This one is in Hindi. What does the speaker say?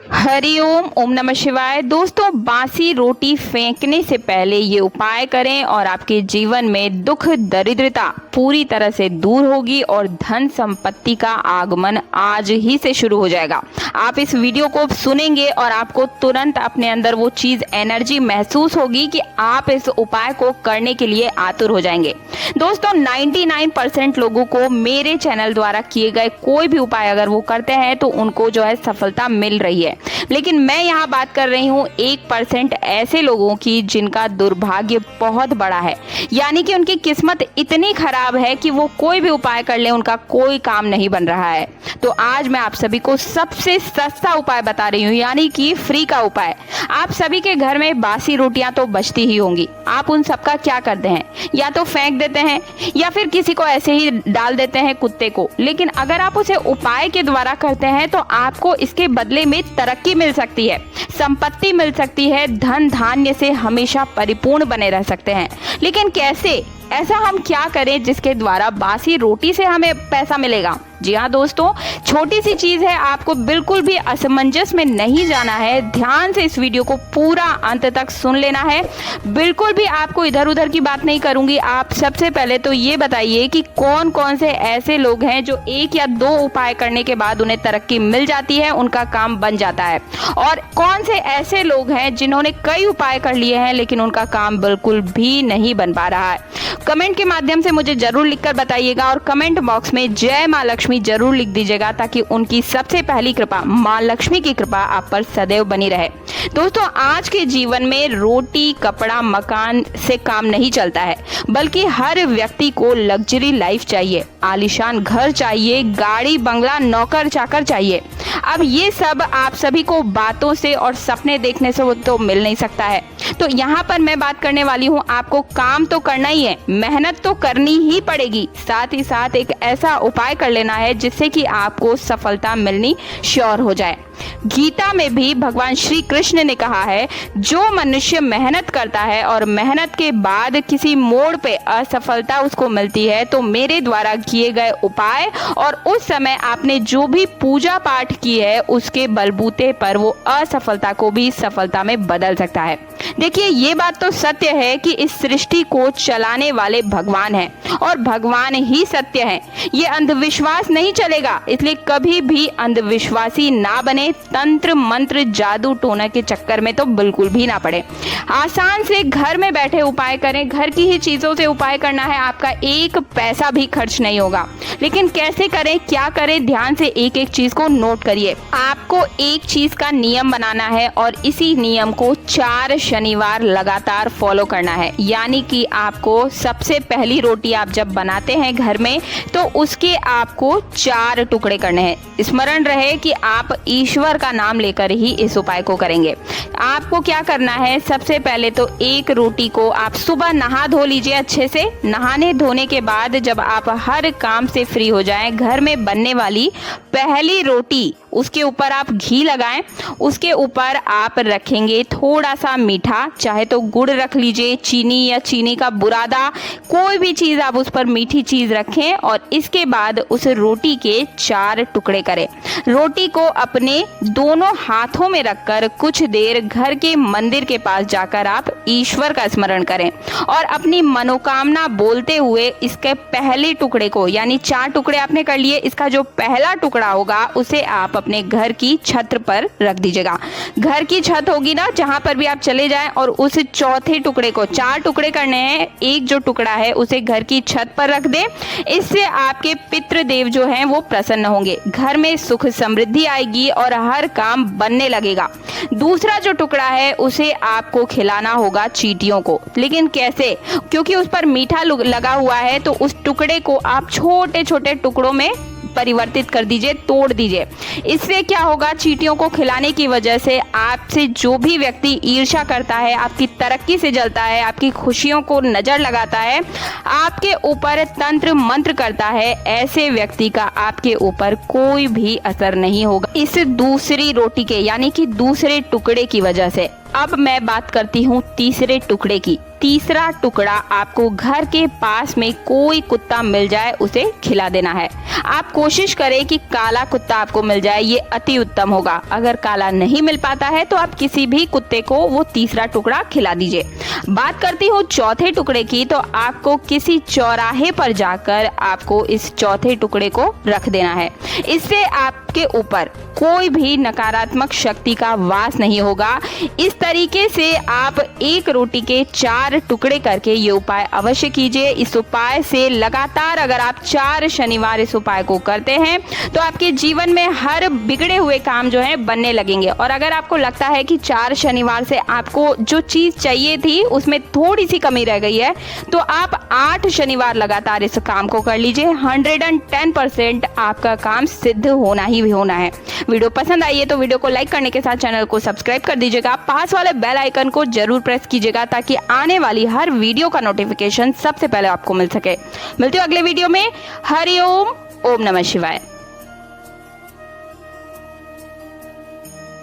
हरिओम, ओम नमः शिवाय। दोस्तों, बासी रोटी फेंकने से पहले ये उपाय करें और आपके जीवन में दुख दरिद्रता पूरी तरह से दूर होगी और धन संपत्ति का आगमन आज ही से शुरू हो जाएगा। आप इस वीडियो को सुनेंगे और आपको तुरंत अपने अंदर वो चीज एनर्जी महसूस होगी कि आप इस उपाय को करने के लिए आतुर हो जाएंगे। दोस्तों, 99% लोगों को मेरे चैनल द्वारा किए गए कोई भी उपाय अगर वो करते हैं तो उनको जो है सफलता मिल रही है, लेकिन मैं यहाँ बात कर रही हूँ 1% ऐसे लोगों की जिनका दुर्भाग्य बहुत बड़ा है, यानी कि उनकी किस्मत इतनी खराब है कि वो कोई भी उपाय कर ले उनका कोई काम नहीं बन रहा है। तो आज मैं आप सभी को सबसे सस्ता उपाय बता रही हूँ, यानी कि फ्री का उपाय। आप सभी के घर में बासी रोटियां तो बचती ही होंगी। आप उन सबका क्या करते हैं? या तो फेंक देते हैं या फिर किसी को ऐसे ही डाल देते हैं कुत्ते को। लेकिन अगर आप उसे उपाय के द्वारा करते हैं तो आपको इसके बदले में तरक्की मिल सकती है, संपत्ति मिल सकती है, धन धान्य से हमेशा परिपूर्ण बने रह सकते हैं। लेकिन कैसे? ऐसा हम क्या करें जिसके द्वारा बासी रोटी से हमें पैसा मिलेगा? जी हाँ दोस्तों, छोटी सी चीज है, आपको बिल्कुल भी असमंजस में नहीं जाना है। ध्यान से इस वीडियो को पूरा अंत तक सुन लेना है। बिल्कुल भी आपको इधर उधर की बात नहीं करूंगी। आप सबसे पहले तो ये बताइए कि कौन कौन से ऐसे लोग हैं जो 1 या 2 उपाय करने के बाद उन्हें तरक्की मिल जाती है, उनका काम बन जाता है, और कौन से ऐसे लोग हैं जिन्होंने कई उपाय कर लिए हैं लेकिन उनका काम बिल्कुल भी नहीं बन पा रहा है। कमेंट के माध्यम से मुझे जरूर लिखकर बताइएगा और कमेंट बॉक्स में जय मां लक्ष्मी जरूर लिख दीजिएगा, ताकि उनकी सबसे पहली कृपा, मां लक्ष्मी की कृपा आप पर सदैव बनी रहे। दोस्तों, आज के जीवन में रोटी, कपड़ा, मकान से काम नहीं चलता है, बल्कि हर व्यक्ति को लग्जरी लाइफ चाहिए, आलीशान घर चाहिए, गाड़ी बंगला, नौकर चाकर चाहिए। अब ये सब आप सभी को बातों से और सपने देखने से तो मिल नहीं सकता है। तो यहाँ पर मैं बात करने वाली हूँ, आपको काम तो करना ही है, मेहनत तो करनी ही पड़ेगी, साथ ही साथ एक ऐसा उपाय कर लेना है जिससे कि आपको सफलता मिलनी श्योर हो जाए। गीता में भी भगवान श्री कृष्ण ने कहा है, जो मनुष्य मेहनत करता है और मेहनत के बाद किसी मोड़ पे असफलता उसको मिलती है, तो मेरे द्वारा किए गए उपाय और उस समय आपने जो भी पूजा पाठ की है उसके बलबूते पर वो असफलता को भी सफलता में बदल सकता है। देखिए, ये बात तो सत्य है कि इस सृष्टि को चलाने वाले भगवान हैं और भगवान ही सत्य हैं। ये अंधविश्वास नहीं चलेगा, इसलिए कभी भी अंधविश्वासी ना बने। तंत्र मंत्र जादू टोना के चक्कर में तो बिल्कुल भी ना पड़े। आसान से घर में बैठे उपाय करें, घर की ही चीजों से उपाय करना है, आपका 1 पैसा भी खर्च नहीं होगा। लेकिन कैसे करें, क्या करें, ध्यान से एक एक चीज को नोट करिए। आपको एक चीज का नियम बनाना है और इसी नियम को 4 शनिवार लगातार फॉलो करना है। यानी कि आपको सबसे पहली रोटी आप जब बनाते हैं घर में तो उसके आपको 4 टुकड़े करने हैं। स्मरण रहे कि आप ईश्वर का नाम लेकर ही इस उपाय को करेंगे। आपको क्या करना है, सबसे पहले तो एक रोटी को आप सुबह नहा धो लीजिए अच्छे से। नहाने धोने के बाद जब आप हर काम से फ्री हो जाएं, घर में बनने वाली पहली रोटी उसके ऊपर आप घी लगाएं। उसके ऊपर आप रखेंगे थोड़ा सा मीठा, चाहे तो गुड़ रख लीजिए, चीनी या चीनी का बुरादा, कोई भी चीज़ आप उस पर मीठी चीज़ रखें। और इसके बाद उस रोटी के 4 टुकड़े करें। रोटी को अपने दोनों हाथों में रखकर कुछ देर घर के मंदिर के पास जाकर आप ईश्वर का स्मरण करें और अपनी मनोकामना बोलते हुए इसके पहले टुकड़े को, यानी 4 टुकड़े आपने कर लिए, इसका जो पहला टुकड़ा होगा उसे आप अपने घर की छत पर रख दीजिएगा। घर की छत होगी ना, जहां पर भी आप चले जाएं, और उस चौथे टुकड़े को 4 टुकड़े करने हैं। एक जो टुकड़ा है उसे घर की छत पर रख दें। इससे आपके पितृदेव जो हैं वो प्रसन्न होंगे, घर में सुख समृद्धि आएगी और हर काम बनने लगेगा। दूसरा जो टुकड़ा है उसे आपको खिलाना होगा चींटियों को। लेकिन कैसे? क्योंकि उस पर मीठा लगा हुआ है, तो उस टुकड़े को आप छोटे छोटे टुकड़ों में परिवर्तित कर दीजिए, तोड़ दीजिए। इससे क्या होगा, चींटियों को खिलाने की वजह से आपसे जो भी व्यक्ति ईर्ष्या करता है, आपकी तरक्की से जलता है, आपकी खुशियों को नजर लगाता है, आपके ऊपर तंत्र मंत्र करता है, ऐसे व्यक्ति का आपके ऊपर कोई भी असर नहीं होगा इस दूसरी रोटी के, यानी कि दूसरे टुकड़े की वजह से। अब मैं बात करती हूँ तीसरे टुकड़े की। तीसरा टुकड़ा आपको घर के पास में कोई कुत्ता मिल जाए उसे खिला देना है। आप कोशिश करें कि काला कुत्ता आपको मिल जाए, ये अति उत्तम होगा। अगर काला नहीं मिल पाता है तो आप किसी भी कुत्ते को वो तीसरा टुकड़ा खिला दीजिए। बात करती हूँ चौथे टुकड़े की, तो आपको किसी चौराहे पर जाकर आपको इस चौथे टुकड़े को रख देना है। इससे आपके ऊपर कोई भी नकारात्मक शक्ति का वास नहीं होगा। इस तरीके से आप एक रोटी के 4 टुकड़े करके ये उपाय अवश्य कीजिए। इस उपाय से लगातार अगर आप 4 शनिवार इस उपाय को करते हैं तो आपके जीवन में हर बिगड़े हुए काम जो है बनने लगेंगे। और अगर आपको लगता है कि 4 शनिवार से आपको जो चीज़ चाहिए थी उसमें थोड़ी सी कमी रह गई है, तो आप 8 शनिवार लगातार इस काम को कर लीजिए। 110% आपका काम सिद्ध होना ही होना है। वीडियो पसंद आई है तो वीडियो को लाइक करने के साथ चैनल को सब्सक्राइब कर दीजिएगा। पास वाले बेल आइकन को जरूर प्रेस कीजिएगा ताकि आने वाली हर वीडियो का नोटिफिकेशन सबसे पहले आपको मिल सके। मिलते हो अगले वीडियो में। हरि ओम, ओम नमः शिवाय।